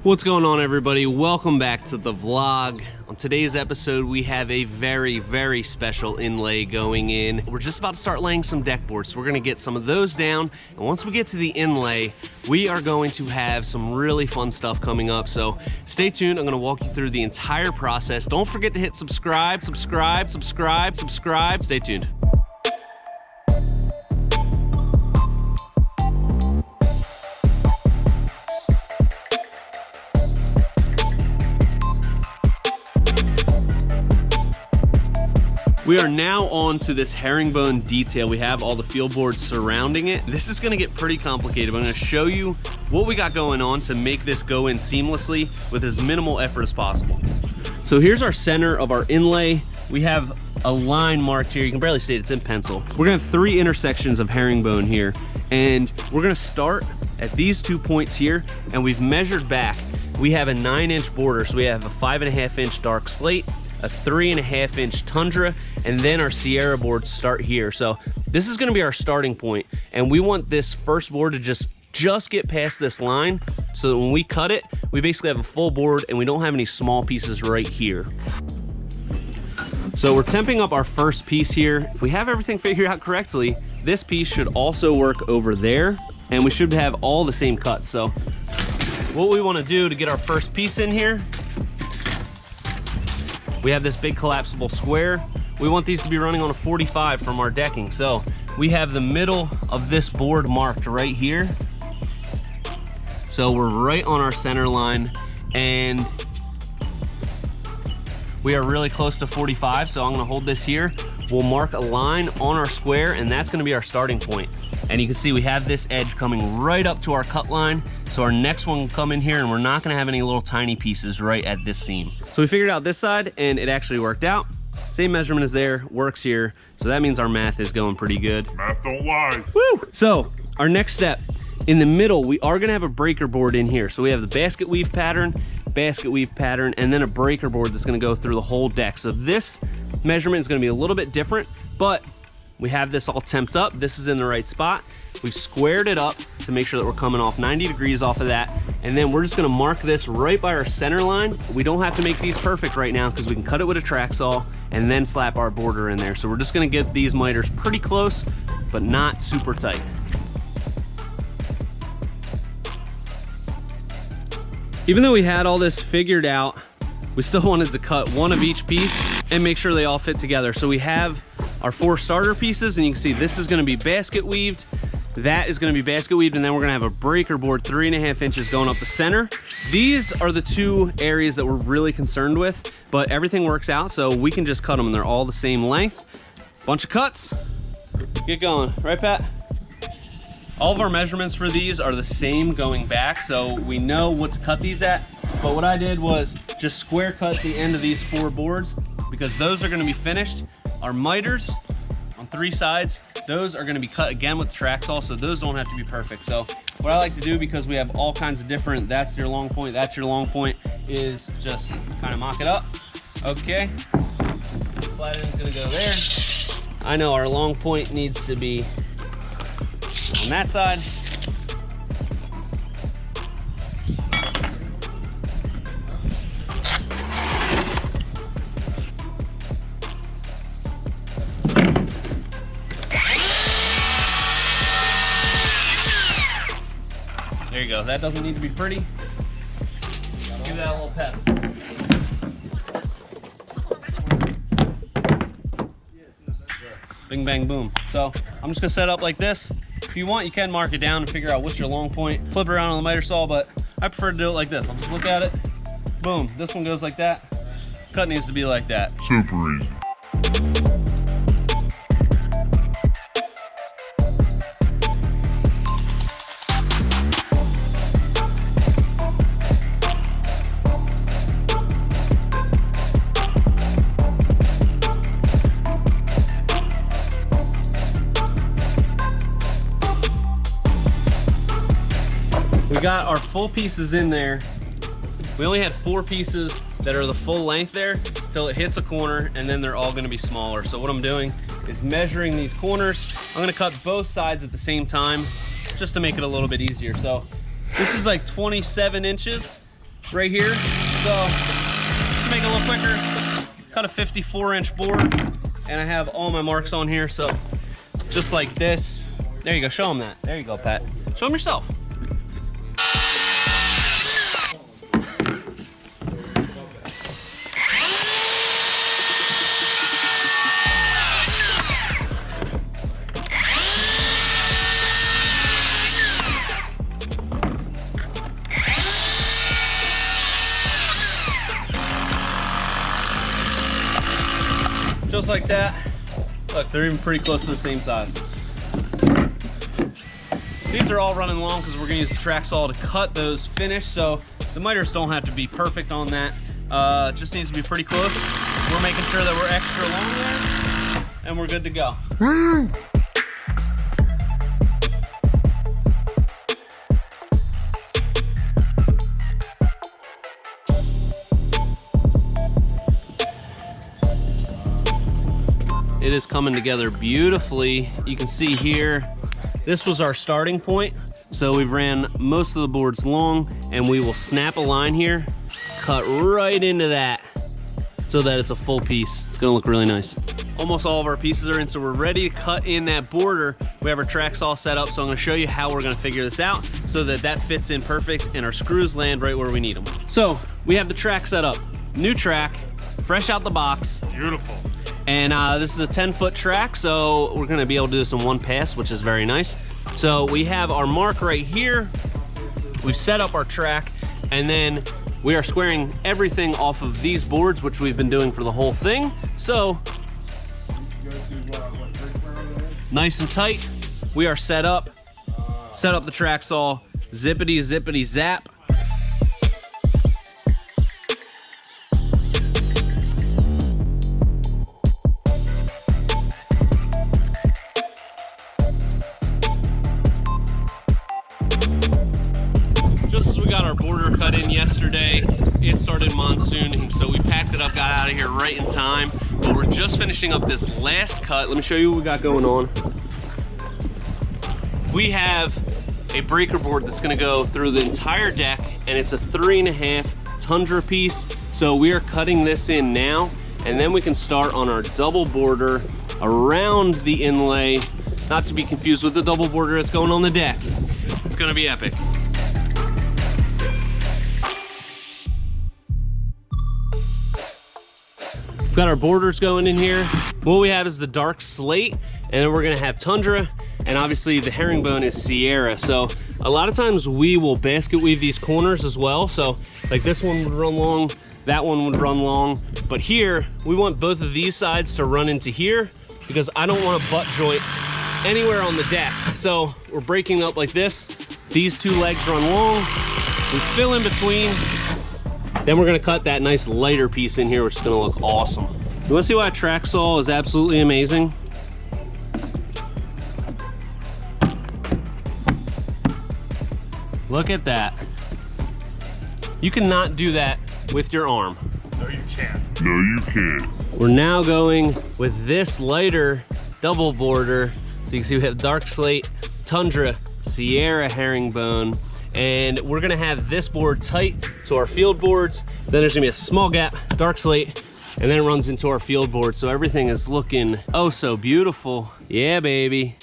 What's going on, everybody? Welcome back to the vlog. On today's episode, we have a very special inlay going in. We're just about to start laying some deck boards, so we're gonna get some of those down. And once we get to the inlay, we are going to have some really fun stuff coming up. So stay tuned. I'm gonna walk you through the entire process. Don't forget to hit subscribe. Stay tuned. We are now on to this herringbone detail. We have all the field boards surrounding it. This is gonna get pretty complicated, but I'm gonna show you what we got going on to make this go in seamlessly with as minimal effort as possible. So here's our center of our inlay. We have a line marked here. You can barely see it, it's in pencil. We're gonna have 3 intersections of herringbone here, and we're gonna start at these 2 points here, and we've measured back. We have a 9-inch border, so we have a 5.5-inch dark slate, a 3.5-inch tundra, and then our Sierra boards start here. So this is gonna be our starting point, and we want this first board to just get past this line so that when we cut it, we basically have a full board and we don't have any small pieces right here. So we're temping up our first piece here. If we have everything figured out correctly, this piece should also work over there, and we should have all the same cuts. So what we wanna do to get our first piece in here, we have this big collapsible square. We want these to be running on a 45 from our decking. So we have the middle of this board marked right here. So we're right on our center line, and we are really close to 45. So I'm gonna hold this here. We'll mark a line on our square, and that's gonna be our starting point. And you can see we have this edge coming right up to our cut line. So our next one will come in here, and we're not gonna have any little tiny pieces right at this seam. So we figured out this side, and it actually worked out. Same measurement is there, works here. So that means our math is going pretty good. Math don't lie. Woo! So our next step, in the middle, we are gonna have a breaker board in here. So we have the basket weave pattern, and then a breaker board that's gonna go through the whole deck. So this measurement is gonna be a little bit different, but we have this all temped up. This is in the right spot. We've squared it up to make sure that we're coming off 90 degrees off of that. And then we're just gonna mark this right by our center line. We don't have to make these perfect right now because we can cut it with a track saw and then slap our border in there. So we're just gonna get these miters pretty close, but not super tight. Even though we had all this figured out, we still wanted to cut one of each piece and make sure they all fit together. So we have our 4 starter pieces, and you can see this is gonna be basket weaved, that is gonna be basket weaved, and then we're gonna have a breaker board 3.5 inches going up the center. These are the 2 areas that we're really concerned with, but everything works out, so we can just cut them and they're all the same length. Bunch of cuts, get going, right Pat? All of our measurements for these are the same going back, so we know what to cut these at. But what I did was just square cut the end of these 4 boards because those are gonna be finished. Our miters on 3 sides, those are gonna be cut again with the track saw, so those don't have to be perfect. So what I like to do, because we have all kinds of different, that's your long point, is just kind of mock it up. Okay, flat end's gonna go there. I know our long point needs to be on that side. There you go, that doesn't need to be pretty. Give that a little pep. Bing, bang, boom. So I'm just gonna set up like this. If you want, you can mark it down and figure out what's your long point. Flip it around on the miter saw, but I prefer to do it like this. I'll just look at it, boom. This one goes like that. Cut needs to be like that. Super easy. We got our full pieces in there. We only had 4 pieces that are the full length there till it hits a corner, and then they're all gonna be smaller. So what I'm doing is measuring these corners. I'm gonna cut both sides at the same time just to make it a little bit easier. So this is like 27 inches right here. So just to make it a little quicker, cut a 54-inch board, and I have all my marks on here. So just like this. There you go, show them that. There you go, Pat. Show them yourself. Just like that. Look, they're even pretty close to the same size. These are all running long because we're gonna use the track saw to cut those finished, so the miters don't have to be perfect on that. It just needs to be pretty close. We're making sure that we're extra long there, and we're good to go. It is coming together beautifully. You can see here, this was our starting point. So we've ran most of the boards long, and we will snap a line here, cut right into that so that it's a full piece. It's gonna look really nice. Almost all of our pieces are in, so we're ready to cut in that border. We have our track saw set up, so I'm gonna show you how we're gonna figure this out so that that fits in perfect and our screws land right where we need them. So we have the track set up. New track, fresh out the box. Beautiful. And this is a 10-foot track, so we're gonna be able to do this in one pass, which is very nice. So we have our mark right here. We've set up our track, and then we are squaring everything off of these boards, which we've been doing for the whole thing. So, nice and tight, we are set up the track saw, zippity zippity zap. Our border cut in yesterday. It started monsooning, so we packed it up, got out of here right in time. But we're just finishing up this last cut. Let me show you what we got going on. We have a breaker board that's gonna go through the entire deck, and it's a 3.5 Tundra piece. So we are cutting this in now, and then we can start on our double border around the inlay, not to be confused with the double border that's going on the deck. It's gonna be epic. Got our borders going in here. What we have is the dark slate, and then we're gonna have Tundra, and obviously the herringbone is Sierra. So a lot of times we will basket weave these corners as well. So like this one would run long, that one would run long. But here, we want both of these sides to run into here because I don't want a butt joint anywhere on the deck. So we're breaking up like this. These two legs run long, we fill in between. Then we're gonna cut that nice lighter piece in here, which is gonna look awesome. You wanna see why a track saw is absolutely amazing? Look at that. You cannot do that with your arm. No, you can't. No, you can't. We're now going with this lighter double border. So you can see we have dark slate, Tundra, Sierra herringbone, and we're gonna have this board tight to our field boards. Then there's gonna be a small gap, dark slate, and then it runs into our field board. So everything is looking oh so beautiful. Yeah, baby.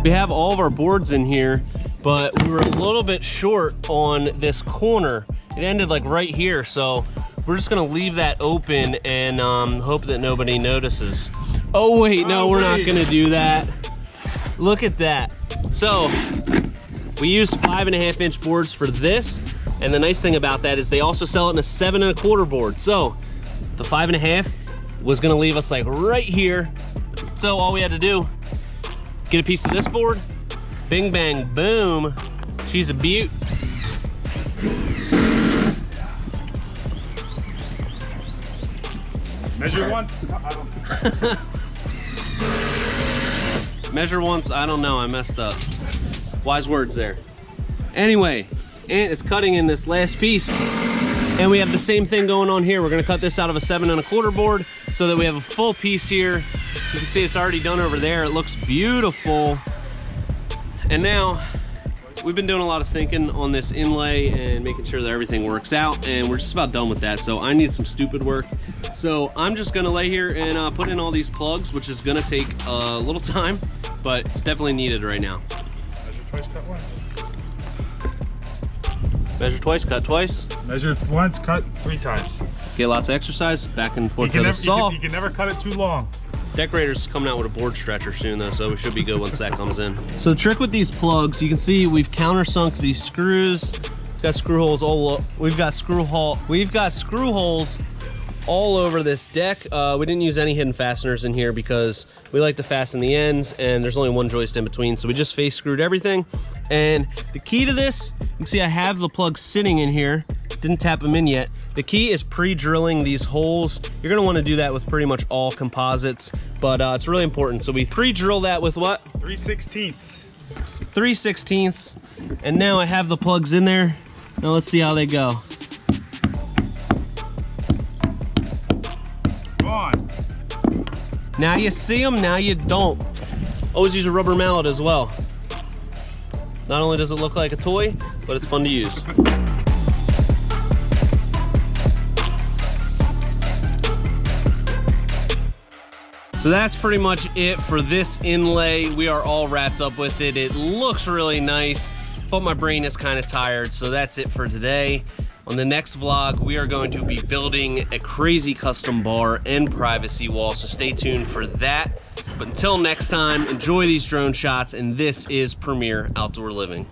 We have all of our boards in here, but we were a little bit short on this corner. It ended like right here, so we're just gonna leave that open and hope that nobody notices. Oh wait, no, we're not gonna do that. Look at that. So, we used 5.5 inch boards for this, and the nice thing about that is they also sell it in a 7.25 board. So, the 5.5 was gonna leave us like right here. So all we had to do, get a piece of this board, bing bang boom, she's a beaut. Measure once. Measure once, I don't know, I messed up. Wise words there. Anyway, Ant is cutting in this last piece, and we have the same thing going on here. We're gonna cut this out of a 7.25 board so that we have a full piece here. You can see it's already done over there. It looks beautiful. And now, we've been doing a lot of thinking on this inlay and making sure that everything works out, and we're just about done with that, so I need some stupid work. So I'm just gonna lay here and put in all these plugs, which is gonna take a little time, but it's definitely needed right now. Measure twice, cut once. Measure twice, cut twice. Measure once, cut 3 times. Get lots of exercise, back and forth to the saw. You can never cut it too long. Decorator's coming out with a board stretcher soon though, so we should be good once that comes in. So the trick with these plugs, you can see we've countersunk these screws. We've got screw holes we've got screw holes all over this deck. We didn't use any hidden fasteners in here because we like to fasten the ends and there's only one joist in between, so we just face screwed everything. And the key to this, you can see I have the plugs sitting in here. Didn't tap them in yet. The key is pre-drilling these holes. You're gonna wanna do that with pretty much all composites, but it's really important. So we pre-drill that with what? 3/16. 3/16. And now I have the plugs in there. Now let's see how they go. Go on. Now you see them, now you don't. Always use a rubber mallet as well. Not only does it look like a toy, but it's fun to use. So that's pretty much it for this inlay. We are all wrapped up with it. It looks really nice, but my brain is kind of tired, so that's it for today. On the next vlog, we are going to be building a crazy custom bar and privacy wall, so stay tuned for that. But until next time, enjoy these drone shots, and this is Premier Outdoor Living.